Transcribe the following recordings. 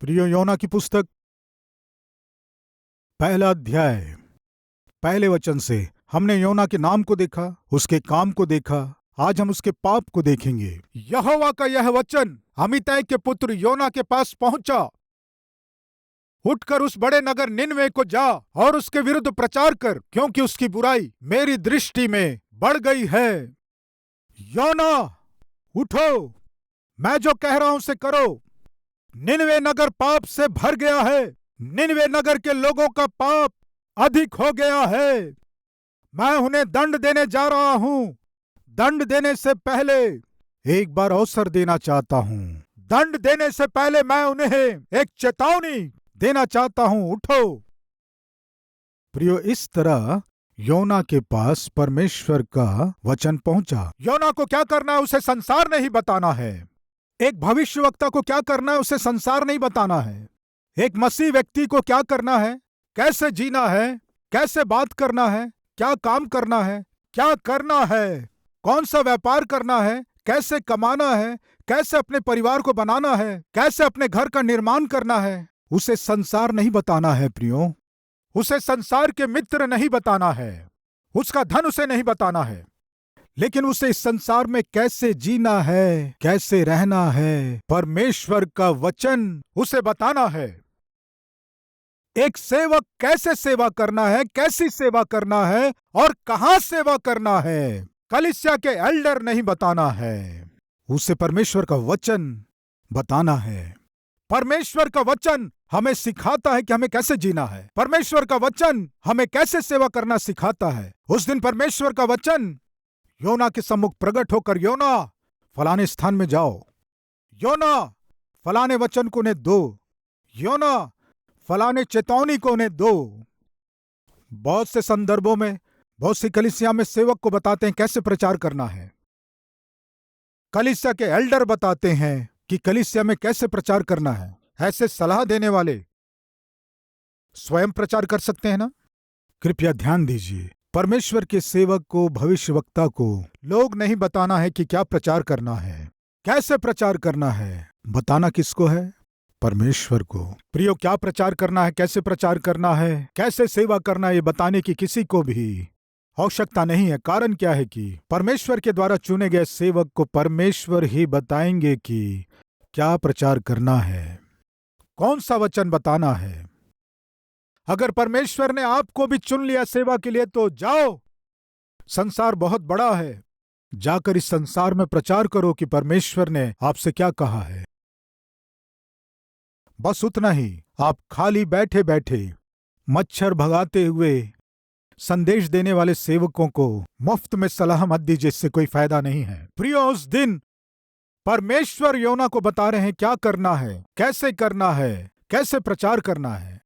प्रियो, योना की पुस्तक पहला अध्याय पहले वचन से हमने योना के नाम को देखा, उसके काम को देखा। आज हम उसके पाप को देखेंगे। यहोवा का यह वचन अमित्तै के पुत्र योना के पास पहुंचा। उठकर उस बड़े नगर निनवे को जा और उसके विरुद्ध प्रचार कर, क्योंकि उसकी बुराई मेरी दृष्टि में बढ़ गई है। योना, उठो, मैं जो कह रहा हूं उसे करो। निनवे नगर पाप से भर गया है। निनवे नगर के लोगों का पाप अधिक हो गया है। मैं उन्हें दंड देने जा रहा हूं। दंड देने से पहले एक बार अवसर देना चाहता हूं। दंड देने से पहले मैं उन्हें एक चेतावनी देना चाहता हूं। उठो। प्रियो, इस तरह योना के पास परमेश्वर का वचन पहुंचा। योना को क्या करना है उसे संसार नहीं बताना है। एक भविष्यवक्ता को क्या करना है उसे संसार नहीं बताना है। एक मसीह व्यक्ति को क्या करना है, कैसे जीना है, कैसे बात करना है, क्या काम करना है, क्या करना है, कौन सा व्यापार करना है, कैसे कमाना है, कैसे अपने परिवार को बनाना है, कैसे अपने घर का निर्माण करना है, उसे संसार नहीं बताना है। प्रियो, उसे संसार के मित्र नहीं बताना है। उसका धन उसे नहीं बताना है। लेकिन उसे इस संसार में कैसे जीना है, कैसे रहना है, परमेश्वर का वचन उसे बताना है। एक सेवक कैसे सेवा करना है, कैसी सेवा करना है और कहां सेवा करना है, कलीसिया के एल्डर नहीं बताना है। उसे परमेश्वर का वचन बताना है। परमेश्वर का वचन हमें सिखाता है कि हमें कैसे जीना है। परमेश्वर का वचन हमें कैसे सेवा करना सिखाता है। उस दिन परमेश्वर का वचन योना के सम्मुख प्रकट होकर, योना, फलाने स्थान में जाओ। योना, फलाने वचन को उन्हें दो। योना, फलाने चेतावनी को उन्हें दो। बहुत से संदर्भों में बहुत सी कलीसिया में सेवक को बताते हैं कैसे प्रचार करना है। कलीसिया के एल्डर बताते हैं कि कलीसिया में कैसे प्रचार करना है। ऐसे सलाह देने वाले स्वयं प्रचार कर सकते हैं ना? कृपया ध्यान दीजिए, परमेश्वर के सेवक को, भविष्यवक्ता को लोग नहीं बताना है कि क्या प्रचार करना है, कैसे प्रचार करना है। बताना किसको है? परमेश्वर को। प्रियो, क्या प्रचार करना है, कैसे प्रचार करना है, कैसे सेवा करना है, ये बताने की किसी को भी आवश्यकता नहीं है। कारण क्या है कि परमेश्वर के द्वारा चुने गए सेवक को परमेश्वर ही बताएंगे कि क्या प्रचार करना है, कौन सा वचन बताना है। अगर परमेश्वर ने आपको भी चुन लिया सेवा के लिए तो जाओ। संसार बहुत बड़ा है। जाकर इस संसार में प्रचार करो कि परमेश्वर ने आपसे क्या कहा है। बस उतना ही। आप खाली बैठे बैठे मच्छर भगाते हुए संदेश देने वाले सेवकों को मुफ्त में सलाह मत दीजिए, इससे कोई फायदा नहीं है। प्रियो, उस दिन परमेश्वर योना को बता रहे हैं क्या करना है, कैसे करना है, कैसे प्रचार करना है।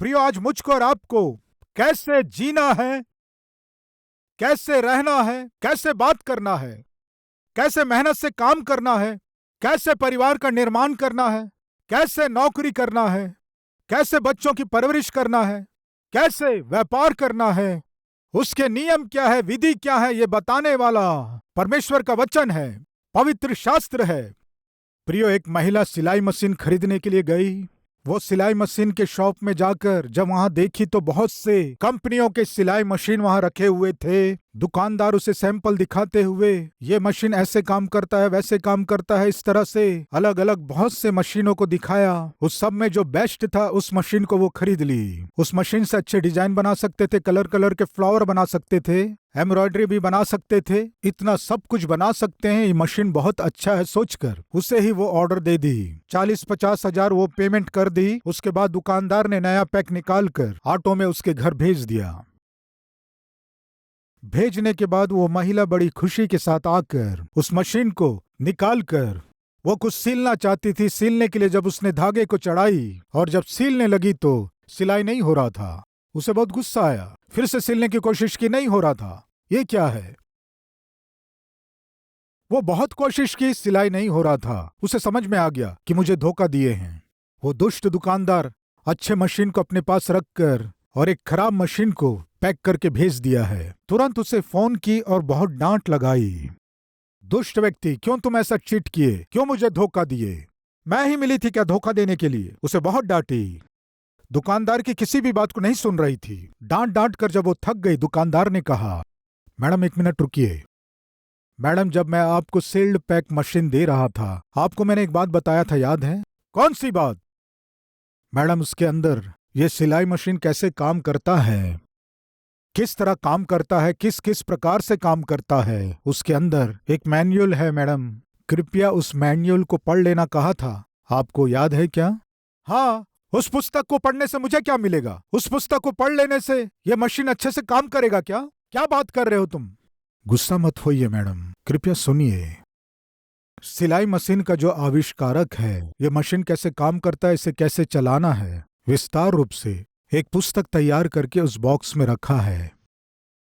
प्रियो, आज मुझको और आपको कैसे जीना है, कैसे रहना है, कैसे बात करना है, कैसे मेहनत से काम करना है, कैसे परिवार का निर्माण करना है, कैसे नौकरी करना है, कैसे बच्चों की परवरिश करना है, कैसे व्यापार करना है, उसके नियम क्या है, विधि क्या है, ये बताने वाला परमेश्वर का वचन है, पवित्र शास्त्र है। प्रियो, एक महिला सिलाई मशीन खरीदने के लिए गई। वो सिलाई मशीन के शॉप में जाकर जब वहां देखी तो बहुत से कंपनियों के सिलाई मशीन वहां रखे हुए थे। दुकानदार उसे सैंपल दिखाते हुए, ये मशीन ऐसे काम करता है, वैसे काम करता है, इस तरह से अलग अलग बहुत से मशीनों को दिखाया। उस सब में जो बेस्ट था उस मशीन को वो खरीद ली। उस मशीन से अच्छे डिजाइन बना सकते थे, कलर कलर के फ्लावर बना सकते थे, एम्ब्रॉयडरी भी बना सकते थे। इतना सब कुछ बना सकते हैं, ये मशीन बहुत अच्छा है सोचकर उसे ही वो ऑर्डर दे दी। 40-50 हजार वो पेमेंट कर दी। उसके बाद दुकानदार ने नया पैक निकाल कर ऑटो में उसके घर भेज दिया। भेजने के बाद वो महिला बड़ी खुशी के साथ आकर उस मशीन को निकाल कर वो कुछ सिलना चाहती थी। सिलने के लिए जब उसने धागे को चढ़ाई और जब सिलने लगी तो सिलाई नहीं हो रहा था। उसे बहुत गुस्सा आया। फिर से सिलने की कोशिश की, नहीं हो रहा था। ये क्या है? वो बहुत कोशिश की, सिलाई नहीं हो रहा था। उसे समझ में आ गया कि मुझे धोखा दिए हैं। वो दुष्ट दुकानदार अच्छे मशीन को अपने पास रखकर और एक खराब मशीन को पैक करके भेज दिया है। तुरंत उसे फोन की और बहुत डांट लगाई। दुष्ट व्यक्ति, क्यों तुम ऐसा चीट किए, क्यों मुझे धोखा दिए? मैं ही मिली थी क्या धोखा देने के लिए? उसे बहुत डांटी। दुकानदार की किसी भी बात को नहीं सुन रही थी। डांट डांट कर जब वो थक गई, दुकानदार ने कहा, मैडम 1 मिनट रुकिए। मैडम, जब मैं आपको सील्ड पैक मशीन दे रहा था, आपको मैंने एक बात बताया था, याद है? कौन सी बात? मैडम, उसके अंदर ये सिलाई मशीन कैसे काम करता है, किस तरह काम करता है, किस किस प्रकार से काम करता है, उसके अंदर एक मैन्युअल है मैडम। कृपया उस मैन्युअल को पढ़ लेना कहा था, आपको याद है क्या? हाँ। उस पुस्तक को पढ़ने से मुझे क्या मिलेगा? उस पुस्तक को पढ़ लेने से ये मशीन अच्छे से काम करेगा क्या? क्या बात कर रहे हो तुम? गुस्सा मत होइए मैडम, कृपया सुनिए। सिलाई मशीन का जो आविष्कारक है, ये मशीन कैसे काम करता है, इसे कैसे चलाना है, विस्तार रूप से एक पुस्तक तैयार करके उस बॉक्स में रखा है।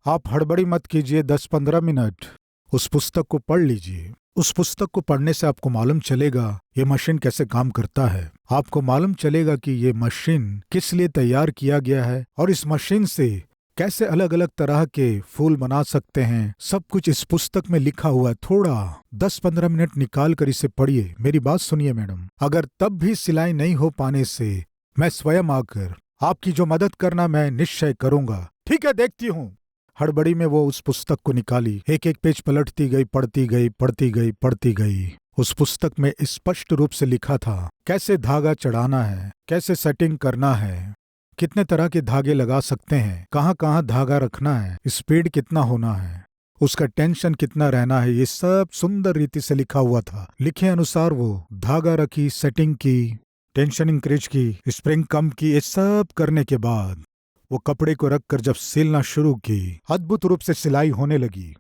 आप हड़बड़ी मत कीजिए, 10-15 मिनट उस पुस्तक को पढ़ लीजिए। उस पुस्तक को पढ़ने से आपको मालूम चलेगा ये मशीन कैसे काम करता है। आपको मालूम चलेगा कि ये मशीन किस लिए तैयार किया गया है और इस मशीन से कैसे अलग अलग तरह के फूल बना सकते हैं। सब कुछ इस पुस्तक में लिखा हुआ है। थोड़ा 10-15 मिनट निकाल कर इसे पढ़िए। मेरी बात सुनिए मैडम, अगर तब भी सिलाई नहीं हो पाने से मैं स्वयं आकर आपकी जो मदद करना मैं निश्चय करूंगा। ठीक है, देखती हूँ। हड़बड़ी में वो उस पुस्तक को निकाली, एक एक पेज पलटती गई, पढ़ती गई, पढ़ती गई, पढ़ती गई। उस पुस्तक में स्पष्ट रूप से लिखा था कैसे धागा चढ़ाना है, कैसे सेटिंग करना है, कितने तरह के धागे लगा सकते हैं, कहाँ कहाँ धागा रखना है, स्पीड कितना होना है, उसका टेंशन कितना रहना है। ये सब सुंदर रीति से लिखा हुआ था। लिखे अनुसार वो धागा रखी, सेटिंग की, टेंशन इंक्रीज की, स्प्रिंग कम की। ये सब करने के बाद वो कपड़े को रखकर जब सिलना शुरू की, अद्भुत रूप से सिलाई होने लगी।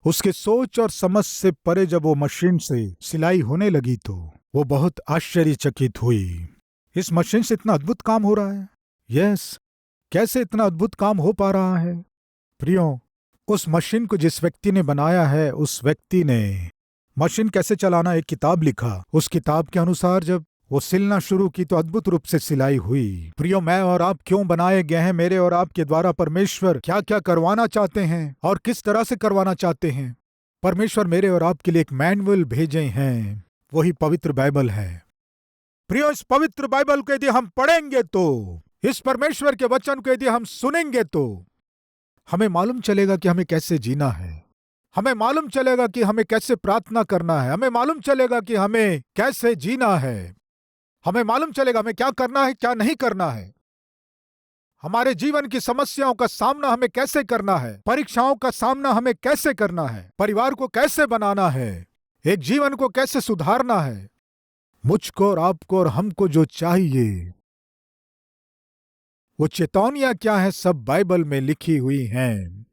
उसके सोच और समझ से परे जब वो मशीन से सिलाई होने लगी तो वो बहुत आश्चर्यचकित हुई। इस मशीन से इतना अद्भुत काम हो रहा है। यस, कैसे इतना अद्भुत काम हो पा रहा है? प्रियो, उस मशीन को जिस व्यक्ति ने बनाया है, उस व्यक्ति ने मशीन कैसे चलाना एक किताब लिखा। उस किताब के अनुसार जब वो सिलना शुरू की तो अद्भुत रूप से सिलाई हुई। प्रियो, मैं और आप क्यों बनाए गए हैं? मेरे और आपके द्वारा परमेश्वर क्या क्या करवाना चाहते हैं और किस तरह से करवाना चाहते हैं। परमेश्वर मेरे और आपके लिए एक मैनुअल भेजे हैं, वही पवित्र बाइबल है। प्रियो, इस पवित्र बाइबल को यदि हम पढ़ेंगे तो, इस परमेश्वर के वचन को यदि हम सुनेंगे तो हमें मालूम चलेगा कि हमें कैसे जीना है। हमें मालूम चलेगा कि हमें कैसे प्रार्थना करना है। हमें मालूम चलेगा कि हमें कैसे जीना है। हमें मालूम चलेगा हमें क्या करना है, क्या नहीं करना है। हमारे जीवन की समस्याओं का सामना हमें कैसे करना है, परीक्षाओं का सामना हमें कैसे करना है, परिवार को कैसे बनाना है, एक जीवन को कैसे सुधारना है। मुझको और आपको और हमको जो चाहिए वो चेतावनियां क्या है, सब बाइबल में लिखी हुई हैं।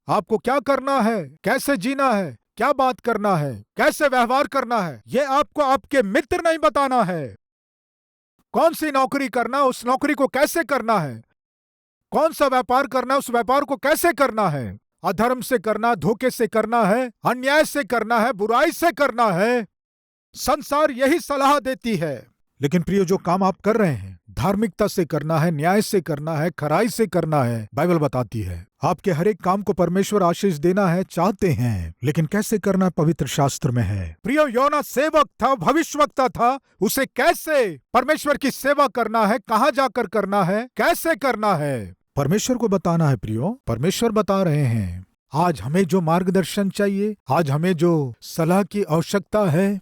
आपको क्या करना है, कैसे जीना है, क्या बात करना है, कैसे व्यवहार करना है, ये आपको आपके मित्र नहीं बताना है। कौन सी नौकरी करना, उस नौकरी को कैसे करना है। कौन सा व्यापार करना, उस व्यापार को कैसे करना है। अधर्म से करना, धोखे से करना है, अन्याय से करना है, बुराई से करना है। संसार यही सलाह देती है। लेकिन प्रियो, जो काम आप कर रहे हैं, धार्मिकता से करना है, न्याय से करना है, खराई से करना है, बाइबल बताती है। आपके हर एक काम को परमेश्वर आशीष देना है, चाहते हैं, लेकिन कैसे करना पवित्र शास्त्र में है। प्रियो, योना सेवक था, भविष्यवक्ता था। उसे कैसे परमेश्वर की सेवा करना है, कहां जाकर करना है, कैसे करना है, परमेश्वर को बताना है। प्रियो, परमेश्वर बता रहे हैं। आज हमें जो मार्गदर्शन चाहिए, आज हमें जो सलाह की आवश्यकता है,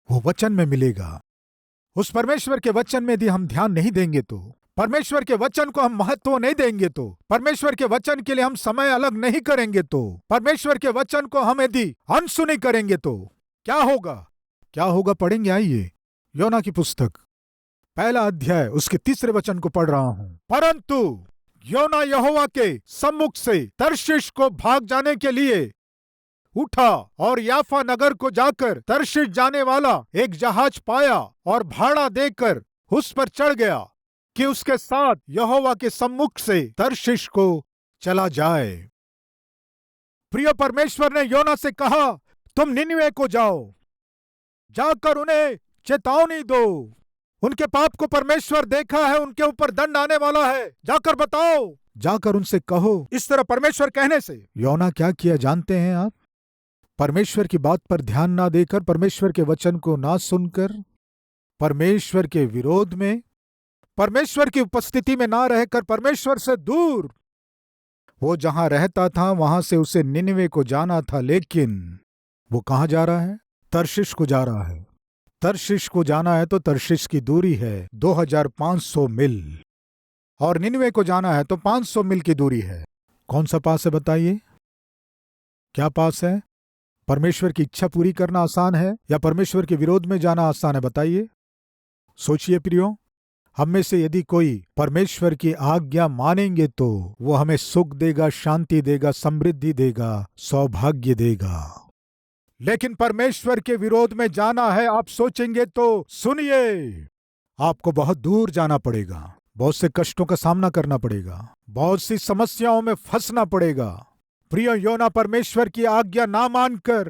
वो वचन में मिलेगा। उस परमेश्वर के वचन में यदि हम ध्यान नहीं देंगे तो, परमेश्वर के वचन को हम महत्व नहीं देंगे तो, परमेश्वर के वचन के लिए हम समय अलग नहीं करेंगे तो, परमेश्वर के वचन को हम यदि अनसुनी करेंगे तो क्या होगा? क्या होगा पढ़ेंगे। आइए, योना की पुस्तक 1 अध्याय उसके 3 वचन को पढ़ रहा हूं। परंतु योना यहोवा के सम्मुख से तर्शीश को भाग जाने के लिए उठा और याफा नगर को जाकर तर्शीश जाने वाला एक जहाज पाया और भाड़ा देकर उस पर चढ़ गया कि उसके साथ यहोवा के सम्मुख से तर्शीश को चला जाए। प्रिय, परमेश्वर ने योना से कहा, तुम निनिवे को जाओ, जाकर उन्हें चेतावनी दो। उनके पाप को परमेश्वर देखा है, उनके ऊपर दंड आने वाला है, जाकर बताओ, जाकर उनसे कहो। इस तरह परमेश्वर कहने से योना क्या किया जानते हैं आप? परमेश्वर की बात पर ध्यान ना देकर, परमेश्वर के वचन को ना सुनकर, परमेश्वर के विरोध में, परमेश्वर की उपस्थिति में ना रहकर, परमेश्वर से दूर, वो जहां रहता था वहां से उसे निनवे को जाना था, लेकिन वो कहां जा रहा है? तर्शिश को जा रहा है। तर्शिश को जाना है तो तर्शिश की दूरी है 2500 मील, और निनवे को जाना है तो 500 मील की दूरी है। कौन सा पास है बताइए? क्या पास है? परमेश्वर की इच्छा पूरी करना आसान है या परमेश्वर के विरोध में जाना आसान है? बताइए, सोचिए प्रियो। हम में से यदि कोई परमेश्वर की आज्ञा मानेंगे तो वो हमें सुख देगा, शांति देगा, समृद्धि देगा, सौभाग्य देगा। लेकिन परमेश्वर के विरोध में जाना है, आप सोचेंगे तो सुनिए, आपको बहुत दूर जाना पड़ेगा, बहुत से कष्टों का सामना करना पड़ेगा, बहुत सी समस्याओं में फंसना पड़ेगा। प्रिय, योना परमेश्वर की आज्ञा ना मानकर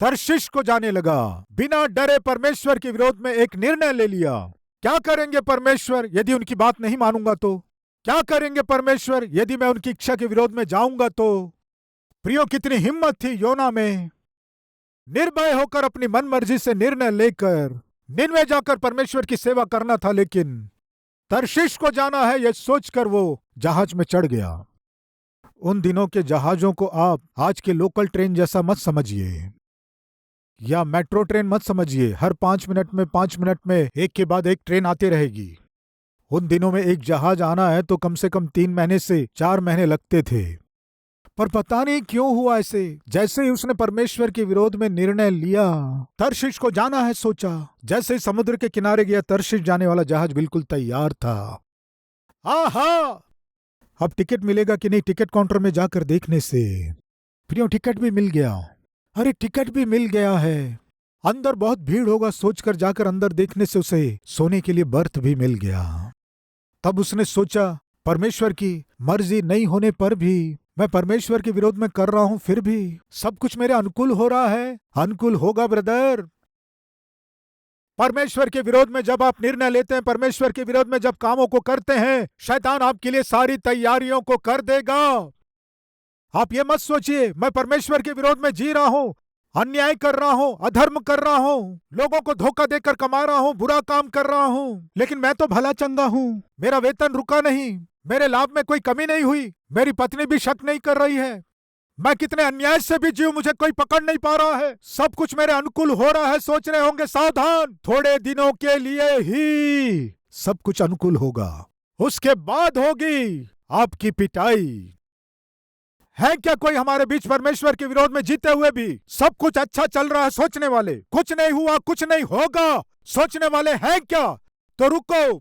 तर्शिश को जाने लगा। बिना डरे परमेश्वर के विरोध में एक निर्णय ले लिया। क्या करेंगे परमेश्वर यदि उनकी बात नहीं मानूंगा तो? क्या करेंगे परमेश्वर यदि मैं उनकी इच्छा के विरोध में जाऊंगा तो? प्रियो, कितनी हिम्मत थी योना में, निर्भय होकर अपनी मनमर्जी से निर्णय लेकर निनवे जाकर परमेश्वर की सेवा करना था, लेकिन तर्शिश को जाना है यह सोचकर वो जहाज में चढ़ गया। उन दिनों के जहाजों को आप आज के लोकल ट्रेन जैसा मत समझिए या मेट्रो ट्रेन मत समझिए। हर 5 मिनट में एक के बाद एक ट्रेन आती रहेगी। उन दिनों में एक जहाज आना है तो कम से कम 3 महीने से 4 महीने लगते थे। पर पता नहीं क्यों हुआ ऐसे। जैसे ही उसने परमेश्वर के विरोध में निर्णय लिया, तर्शिश को जाना है सोचा, जैसे ही समुद्र के किनारे गया, तर्शिश जाने वाला जहाज बिल्कुल तैयार था। आहा, अब टिकट मिलेगा कि नहीं? टिकट काउंटर में जाकर देखने से प्रियो टिकट भी मिल गया। अरे टिकट भी मिल गया है। अंदर बहुत भीड़ होगा सोचकर जाकर अंदर देखने से उसे सोने के लिए बर्थ भी मिल गया। तब उसने सोचा, परमेश्वर की मर्जी नहीं होने पर भी मैं परमेश्वर के विरोध में कर रहा हूं, फिर भी सब कुछ मेरे अनुकूल हो रहा है। अनुकूल होगा ब्रदर। परमेश्वर के विरोध में जब आप निर्णय लेते हैं, परमेश्वर के विरोध में जब कामों को करते हैं, शैतान आपके लिए सारी तैयारियों को कर देगा। आप ये मत सोचिए मैं परमेश्वर के विरोध में जी रहा हूं, अन्याय कर रहा हूं, अधर्म कर रहा हूं, लोगों को धोखा देकर कमा रहा हूं, बुरा काम कर रहा हूं, लेकिन मैं तो भला चंगा हूं, मेरा वेतन रुका नहीं, मेरे लाभ में कोई कमी नहीं हुई, मेरी पत्नी भी शक नहीं कर रही है, मैं कितने अन्याय से भी जीव, मुझे कोई पकड़ नहीं पा रहा है, सब कुछ मेरे अनुकूल हो रहा है। सोच रहे होंगे सावधान, थोड़े दिनों के लिए ही सब कुछ अनुकूल होगा, उसके बाद होगी आपकी पिटाई। है क्या कोई हमारे बीच परमेश्वर के विरोध में जीते हुए भी सब कुछ अच्छा चल रहा है सोचने वाले? कुछ नहीं हुआ, कुछ नहीं होगा सोचने वाले हैं क्या? तो रुको,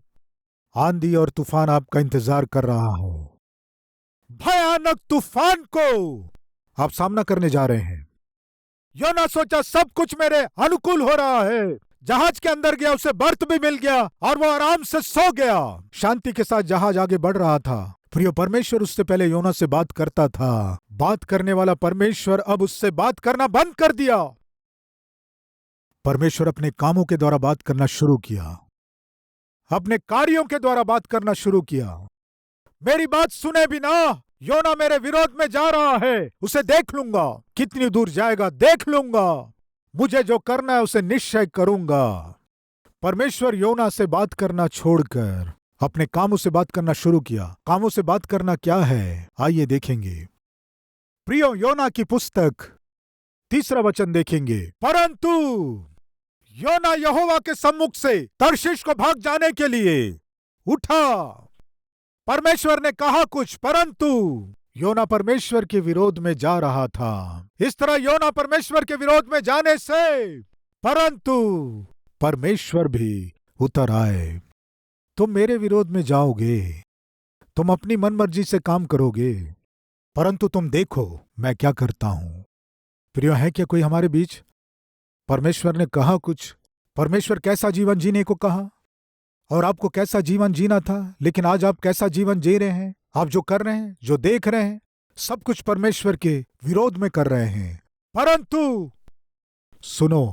आंधी और तूफान आपका इंतजार कर रहा है। भयानक तूफान को आप सामना करने जा रहे हैं। योना सोचा सब कुछ मेरे अनुकूल हो रहा है। जहाज के अंदर गया, उसे बर्थ भी मिल गया और वो आराम से सो गया। शांति के साथ जहाज आगे बढ़ रहा था। प्रिय, परमेश्वर उससे पहले योना से बात करता था। बात करने वाला परमेश्वर अब उससे बात करना बंद कर दिया। परमेश्वर अपने कामों के द्वारा बात करना शुरू किया, अपने कार्यों के द्वारा बात करना शुरू किया। मेरी बात सुने बिना योना मेरे विरोध में जा रहा है, उसे देख लूंगा, कितनी दूर जाएगा देख लूंगा, मुझे जो करना है उसे निश्चय करूंगा। परमेश्वर योना से बात करना छोड़कर अपने कामों से बात करना शुरू किया। कामों से बात करना क्या है, आइए देखेंगे। प्रियो, योना की पुस्तक 3 वचन देखेंगे। परंतु योना यहोवा के सम्मुख से तर्शीश को भाग जाने के लिए उठा। परमेश्वर ने कहा कुछ, परंतु योना परमेश्वर के विरोध में जा रहा था। इस तरह योना परमेश्वर के विरोध में जाने से परंतु परमेश्वर भी उतर आए। तुम मेरे विरोध में जाओगे, तुम अपनी मनमर्जी से काम करोगे, परंतु तुम देखो मैं क्या करता हूं। प्रिय, है क्या कोई हमारे बीच? परमेश्वर ने कहा कुछ, परमेश्वर कैसा जीवन जीने को कहा और आपको कैसा जीवन जीना था, लेकिन आज आप कैसा जीवन जी रहे हैं? आप जो कर रहे हैं, जो देख रहे हैं, सब कुछ परमेश्वर के विरोध में कर रहे हैं। परंतु सुनो,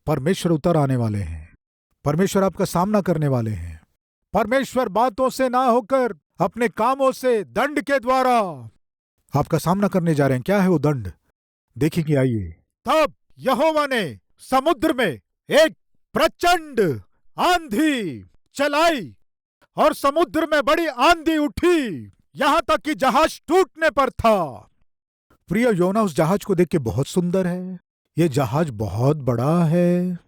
परमेश्वर उतर आने वाले हैं, परमेश्वर आपका सामना करने वाले हैं। परमेश्वर बातों से ना होकर अपने कामों से, दंड के द्वारा आपका सामना करने जा रहे हैं। क्या है वो दंड? देखेंगे, आइए। तब यहोवा ने समुद्र में एक प्रचंड आंधी चलाई और समुद्र में बड़ी आंधी उठी, यहां तक कि जहाज टूटने पर था। प्रिय, योना उस जहाज को देख के बहुत सुंदर है, ये जहाज बहुत बड़ा है।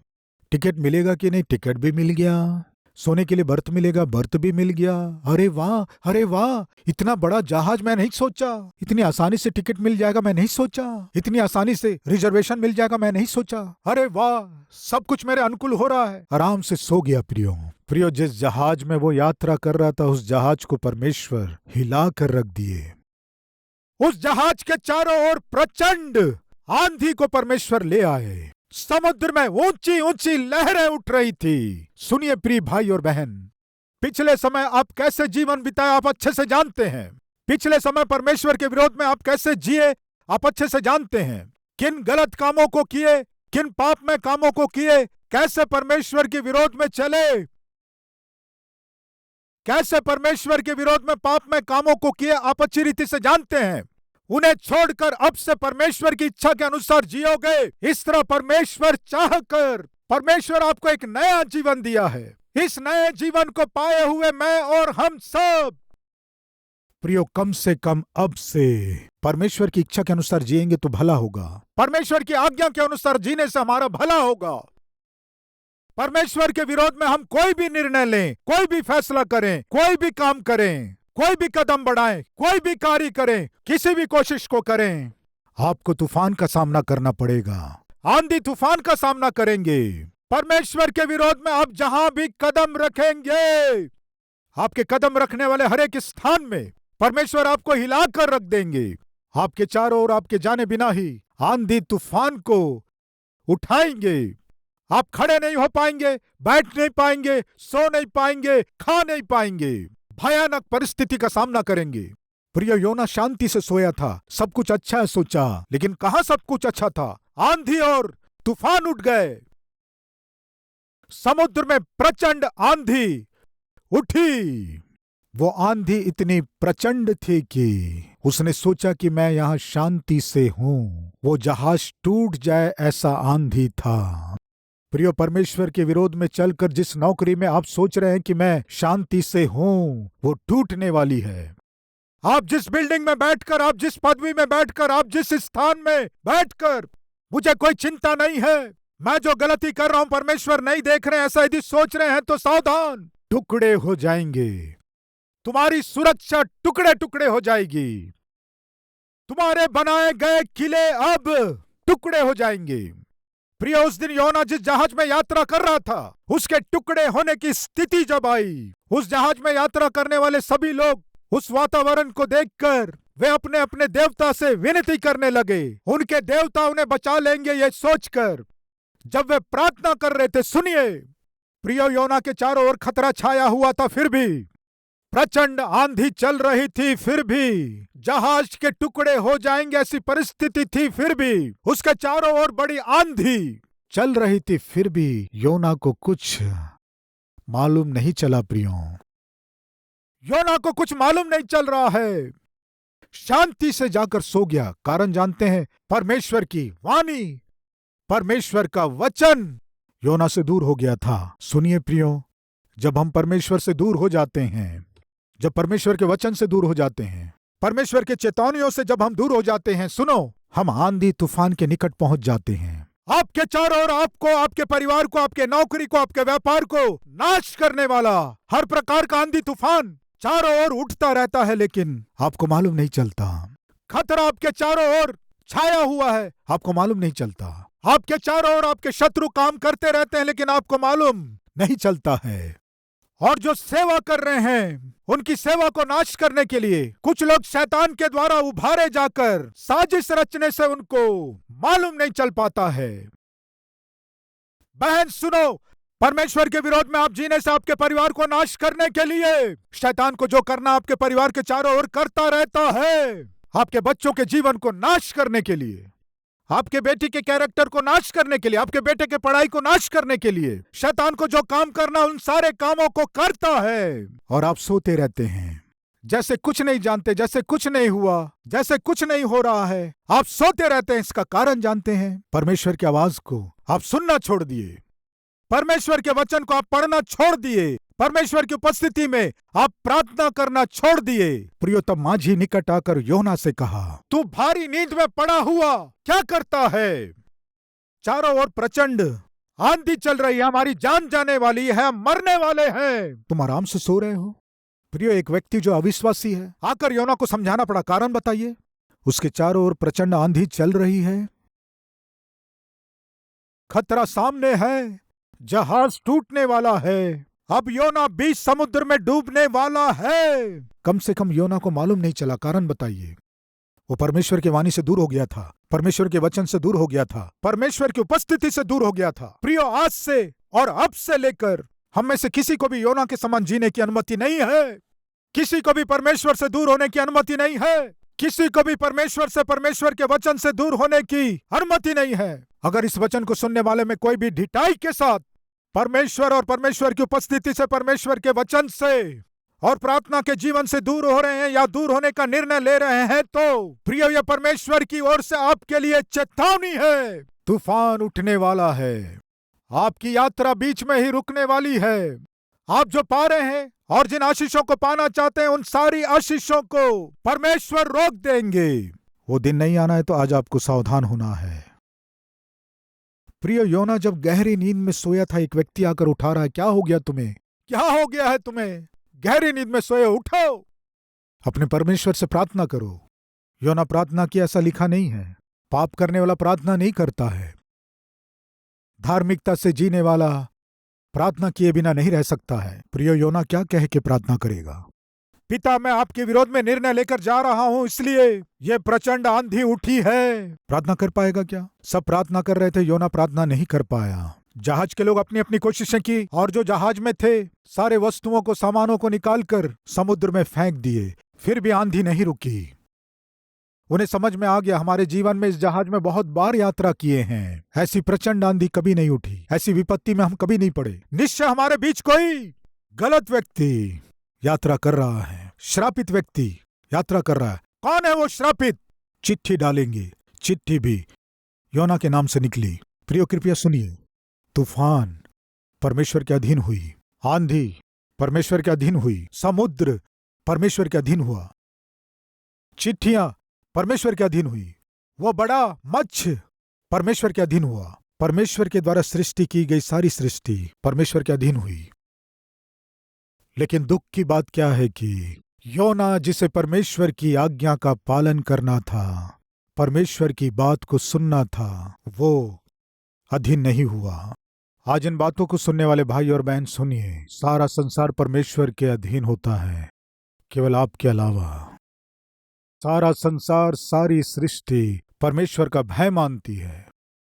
टिकट मिलेगा कि नहीं? टिकट भी मिल गया। सोने के लिए बर्थ मिलेगा? बर्थ भी मिल गया। अरे वाह, अरे वाह, इतना बड़ा जहाज मैं नहीं सोचा। इतनी आसानी से टिकट मिल जाएगा मैं नहीं सोचा। इतनी आसानी से रिजर्वेशन मिल जाएगा मैं नहीं सोचा। अरे वाह, सब कुछ मेरे अनुकूल हो रहा है। आराम से सो गया। प्रियो, जिस जहाज में वो यात्रा कर रहा था, उस जहाज को परमेश्वर हिला कर रख दिए। उस जहाज के चारों ओर प्रचंड आंधी को परमेश्वर ले आए। समुद्र में ऊंची ऊंची लहरें उठ रही थी। सुनिए प्रिय भाई और बहन, पिछले समय आप कैसे जीवन बिताए आप अच्छे से जानते हैं। पिछले समय परमेश्वर के विरोध में आप कैसे जिए आप अच्छे से जानते हैं। किन गलत कामों को किए, किन पाप में कामों को किए, कैसे परमेश्वर के विरोध में चले, कैसे परमेश्वर के विरोध में पाप में कामों को किए आप अच्छी रीति से जानते हैं। उन्हें छोड़कर अब से परमेश्वर की इच्छा के अनुसार जियोगे। इस तरह परमेश्वर चाहकर परमेश्वर आपको एक नया जीवन दिया है। इस नए जीवन को पाए हुए मैं और हम सब प्रियो, कम से कम अब से परमेश्वर की इच्छा के अनुसार जिएंगे तो भला होगा। परमेश्वर की आज्ञा के अनुसार जीने से हमारा भला होगा। परमेश्वर के विरोध में हम कोई भी निर्णय लें, कोई भी फैसला करें, कोई भी काम करें, कोई भी कदम बढ़ाएं, कोई भी कार्य करें, किसी भी कोशिश को करें, आपको तूफान का सामना करना पड़ेगा। आंधी तूफान का सामना करेंगे। परमेश्वर के विरोध में आप जहां भी कदम रखेंगे, आपके कदम रखने वाले हर एक स्थान में परमेश्वर आपको हिलाकर रख देंगे। आपके चारों ओर आपके जाने बिना ही आंधी तूफान को उठाएंगे। आप खड़े नहीं हो पाएंगे, बैठ नहीं पाएंगे, सो नहीं पाएंगे, खा नहीं पाएंगे, भयानक परिस्थिति का सामना करेंगे। प्रिय, योना शांति से सोया था, सब कुछ अच्छा है सोचा, लेकिन कहां सब कुछ अच्छा था। आंधी और तूफान उठ गए। समुद्र में प्रचंड आंधी उठी। वो आंधी इतनी प्रचंड थी कि उसने सोचा कि मैं यहां शांति से हूं। वो जहाज टूट जाए ऐसा आंधी था। प्रियो, परमेश्वर के विरोध में चलकर जिस नौकरी में आप सोच रहे हैं कि मैं शांति से हूं, वो टूटने वाली है। आप जिस बिल्डिंग में बैठकर, आप जिस पदवी में बैठकर, आप जिस स्थान में बैठकर मुझे कोई चिंता नहीं है, मैं जो गलती कर रहा हूं परमेश्वर नहीं देख रहे हैं, ऐसा यदि सोच रहे हैं तो सावधान, टुकड़े हो जाएंगे। तुम्हारी सुरक्षा टुकड़े टुकड़े हो जाएगी। तुम्हारे बनाए गए किले अब टुकड़े हो जाएंगे। प्रिय, उस दिन योना जिस जहाज में यात्रा कर रहा था, उसके टुकड़े होने की स्थिति जब आई, उस जहाज में यात्रा करने वाले सभी लोग उस वातावरण को देखकर वे अपने अपने देवता से विनती करने लगे। उनके देवता उन्हें बचा लेंगे ये सोचकर जब वे प्रार्थना कर रहे थे। सुनिए प्रिय, योना के चारों ओर खतरा छाया हुआ था, फिर भी प्रचंड आंधी चल रही थी, फिर भी जहाज के टुकड़े हो जाएंगे ऐसी परिस्थिति थी, फिर भी उसके चारों ओर बड़ी आंधी चल रही थी, फिर भी योना को कुछ मालूम नहीं चला। प्रियो, योना को कुछ मालूम नहीं चल रहा है। शांति से जाकर सो गया। कारण जानते हैं, परमेश्वर की वाणी, परमेश्वर का वचन योना से दूर हो गया था। सुनिए प्रियो, जब हम परमेश्वर से दूर हो जाते हैं, जब परमेश्वर के वचन से दूर हो जाते हैं, परमेश्वर के चेतावनियों से जब हम दूर हो जाते हैं, सुनो, हम आंधी तूफान के निकट पहुंच जाते हैं। आपके चारों ओर आपको, आपके परिवार को, आपके नौकरी को, आपके व्यापार को नाश करने वाला हर प्रकार का आंधी तूफान चारों ओर उठता रहता है, लेकिन आपको मालूम नहीं चलता। खतरा आपके चारों ओर छाया हुआ है, आपको मालूम नहीं चलता। आपके चारों ओर आपके शत्रु काम करते रहते हैं, लेकिन आपको मालूम नहीं चलता है। और जो सेवा कर रहे हैं, उनकी सेवा को नाश करने के लिए कुछ लोग शैतान के द्वारा उभारे जाकर साजिश रचने से उनको मालूम नहीं चल पाता है। बहन सुनो, परमेश्वर के विरोध में आप जीने से आपके परिवार को नाश करने के लिए शैतान को जो करना आपके परिवार के चारों ओर करता रहता है। आपके बच्चों के जीवन को नाश करने के लिए, आपके बेटी के कैरेक्टर को नाश करने के लिए, आपके बेटे के पढ़ाई को नाश करने के लिए शैतान को जो काम करना उन सारे कामों को करता है। और आप सोते रहते हैं, जैसे कुछ नहीं जानते, जैसे कुछ नहीं हुआ, जैसे कुछ नहीं हो रहा है। आप सोते रहते हैं, इसका कारण जानते हैं। परमेश्वर की आवाज को आप सुनना छोड़ दिए, परमेश्वर के वचन को आप पढ़ना छोड़ दिए, परमेश्वर की उपस्थिति में आप प्रार्थना करना छोड़ दिए। प्रियोतम माझी निकट आकर योना से कहा, तू भारी नींद में पड़ा हुआ क्या करता है? चारों ओर प्रचंड आंधी चल रही है, हमारी जान जाने वाली है, हम मरने वाले हैं, तुम आराम से सो रहे हो। प्रियो, एक व्यक्ति जो अविश्वासी है आकर योना को समझाना पड़ा, कारण बताइए। उसके चारों ओर प्रचंड आंधी चल रही है, खतरा सामने है, जहाज टूटने वाला है, अब योना बीच समुद्र में डूबने वाला है। कम से कम योना को मालूम नहीं चला, कारण बताइए। वो परमेश्वर की वाणी से दूर हो गया था, परमेश्वर के वचन से दूर हो गया था, परमेश्वर की उपस्थिति से दूर हो गया था। प्रियो, आज से और अब से लेकर हम में से किसी को भी योना के समान जीने की अनुमति नहीं है। किसी को भी परमेश्वर से दूर होने की अनुमति नहीं है। किसी को भी परमेश्वर से, परमेश्वर के वचन से दूर होने की अनुमति नहीं है। अगर इस वचन को सुनने वाले में कोई भी ढिठाई के साथ परमेश्वर और परमेश्वर की उपस्थिति से, परमेश्वर के वचन से और प्रार्थना के जीवन से दूर हो रहे हैं या दूर होने का निर्णय ले रहे हैं, तो प्रिय, यह परमेश्वर की ओर से आपके लिए चेतावनी है। तूफान उठने वाला है, आपकी यात्रा बीच में ही रुकने वाली है। आप जो पा रहे हैं और जिन आशीषों को पाना चाहते हैं, उन सारी आशीषों को परमेश्वर रोक देंगे। वो दिन नहीं आना है तो आज आपको सावधान होना है। प्रिय, योना जब गहरी नींद में सोया था, एक व्यक्ति आकर उठा रहा है, क्या हो गया तुम्हें? क्या हो गया है तुम्हें? गहरी नींद में सोए, उठो, अपने परमेश्वर से प्रार्थना करो। योना प्रार्थना की, ऐसा लिखा नहीं है। पाप करने वाला प्रार्थना नहीं करता है। धार्मिकता से जीने वाला प्रार्थना किए बिना नहीं रह सकता है। प्रिय, योना क्या कह के प्रार्थना करेगा? पिता, मैं आपके विरोध में निर्णय लेकर जा रहा हूं, इसलिए ये प्रचंड आंधी उठी है। प्रार्थना कर पाएगा क्या? सब प्रार्थना कर रहे थे, योना प्रार्थना नहीं कर पाया। जहाज के लोग अपनी अपनी कोशिशें की और जो जहाज में थे सारे वस्तुओं को, सामानों को निकालकर समुद्र में फेंक दिए, फिर भी आंधी नहीं रुकी। उन्हें समझ में आ गया, हमारे जीवन में इस जहाज में बहुत बार यात्रा किए हैं, ऐसी प्रचंड आंधी कभी नहीं उठी, ऐसी विपत्ति में हम कभी नहीं पड़े। निश्चय हमारे बीच कोई गलत व्यक्ति यात्रा कर रहा है, श्रापित व्यक्ति यात्रा कर रहा है। कौन है वो श्रापित? चिट्ठी डालेंगे। चिट्ठी भी योना के नाम से निकली। प्रियो, कृपया सुनिए। तूफान परमेश्वर के अधीन हुई, आंधी परमेश्वर के अधीन हुई, समुद्र परमेश्वर के अधीन हुआ, चिट्ठियां परमेश्वर के अधीन हुई, वो बड़ा मच्छ परमेश्वर के अधीन हुआ। परमेश्वर के द्वारा सृष्टि की गई सारी सृष्टि परमेश्वर के अधीन हुई। लेकिन दुख की बात क्या है कि योना, जिसे परमेश्वर की आज्ञा का पालन करना था, परमेश्वर की बात को सुनना था, वो अधीन नहीं हुआ। आज इन बातों को सुनने वाले भाई और बहन सुनिए, सारा संसार परमेश्वर के अधीन होता है, केवल आपके अलावा। सारा संसार, सारी सृष्टि परमेश्वर का भय मानती है,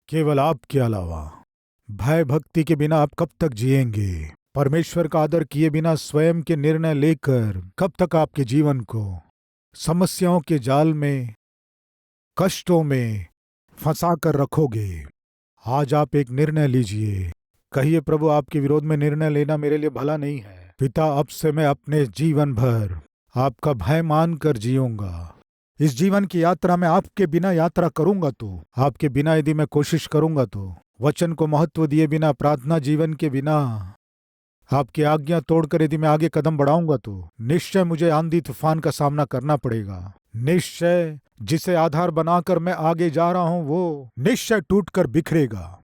केवल आपके अलावा। भय भक्ति के बिना आप कब तक जिएंगे? परमेश्वर का आदर किए बिना स्वयं के निर्णय लेकर कब तक आपके जीवन को समस्याओं के जाल में, कष्टों में फंसा कर रखोगे? आज आप एक निर्णय लीजिए। कहिए, प्रभु, आपके विरोध में निर्णय लेना मेरे लिए भला नहीं है। पिता, अब से मैं अपने जीवन भर आपका भय मानकर जीऊंगा। इस जीवन की यात्रा में आपके बिना यात्रा करूंगा तो, आपके बिना यदि मैं कोशिश करूंगा तो, वचन को महत्व दिए बिना, प्रार्थना जीवन के बिना, आपकी आज्ञा तोड़कर यदि मैं आगे कदम बढ़ाऊंगा तो निश्चय मुझे आंधी तूफान का सामना करना पड़ेगा। निश्चय जिसे आधार बनाकर मैं आगे जा रहा हूं, वो निश्चय टूटकर बिखरेगा।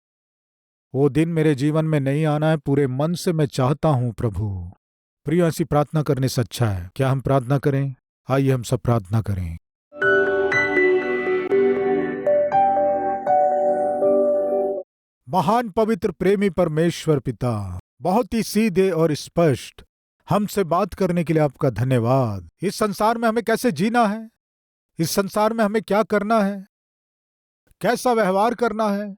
वो दिन मेरे जीवन में नहीं आना है, पूरे मन से मैं चाहता हूं प्रभु। प्रिय, ऐसी प्रार्थना करने से अच्छा है। क्या हम प्रार्थना करें? आइए हम सब प्रार्थना करें। महान पवित्र प्रेमी परमेश्वर पिता, बहुत ही सीधे और स्पष्ट हमसे बात करने के लिए आपका धन्यवाद। इस संसार में हमें कैसे जीना है, इस संसार में हमें क्या करना है, कैसा व्यवहार करना है,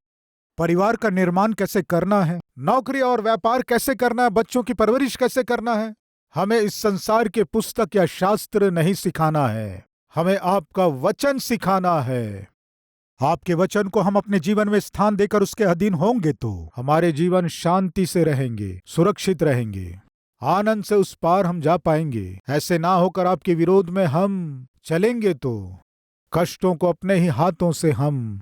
परिवार का निर्माण कैसे करना है, नौकरी और व्यापार कैसे करना है, बच्चों की परवरिश कैसे करना है, हमें इस संसार के पुस्तक या शास्त्र नहीं सिखाना है, हमें आपका वचन सिखाना है। आपके वचन को हम अपने जीवन में स्थान देकर उसके अधीन होंगे तो हमारे जीवन शांति से रहेंगे, सुरक्षित रहेंगे। आनंद से उस पार हम जा पाएंगे। ऐसे ना होकर आपके विरोध में हम चलेंगे तो कष्टों को अपने ही हाथों से हम,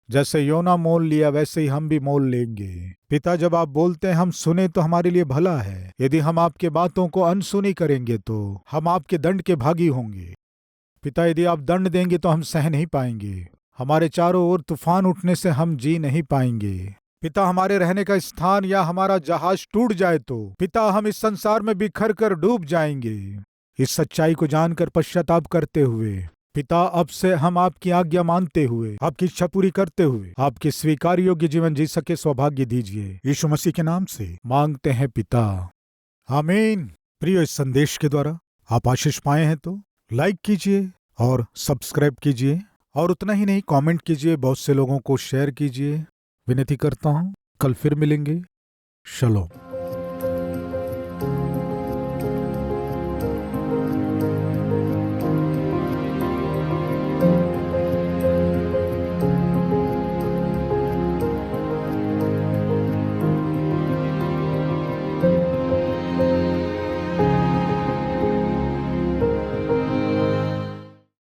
जैसे योना मोल लिया वैसे ही हम भी मोल लेंगे। पिता, जब आप बोलते हैं हम सुने तो हमारे लिए भला है। यदि हम आपके बातों को अनसुनी करेंगे तो हम आपके दंड के भागी होंगे। पिता, यदि आप दंड देंगे तो हम सह नहीं पाएंगे। हमारे चारों ओर तूफान उठने से हम जी नहीं पाएंगे। पिता, हमारे रहने का स्थान या हमारा जहाज टूट जाए तो पिता हम इस संसार में बिखर कर डूब जाएंगे। इस सच्चाई को जानकर पश्चाताप करते हुए पिता, अब से हम आपकी आज्ञा मानते हुए, आपकी इच्छा पूरी करते हुए आपके स्वीकार योग्य जीवन जी सके सौभाग्य दीजिए। यीशु मसीह के नाम से मांगते हैं पिता, आमीन। प्रिय, इस संदेश के द्वारा आप आशीष पाए हैं तो लाइक कीजिए और सब्सक्राइब कीजिए, और उतना ही नहीं, कमेंट कीजिए, बहुत से लोगों को शेयर कीजिए। विनती करता हूँ, कल फिर मिलेंगे। शलोम।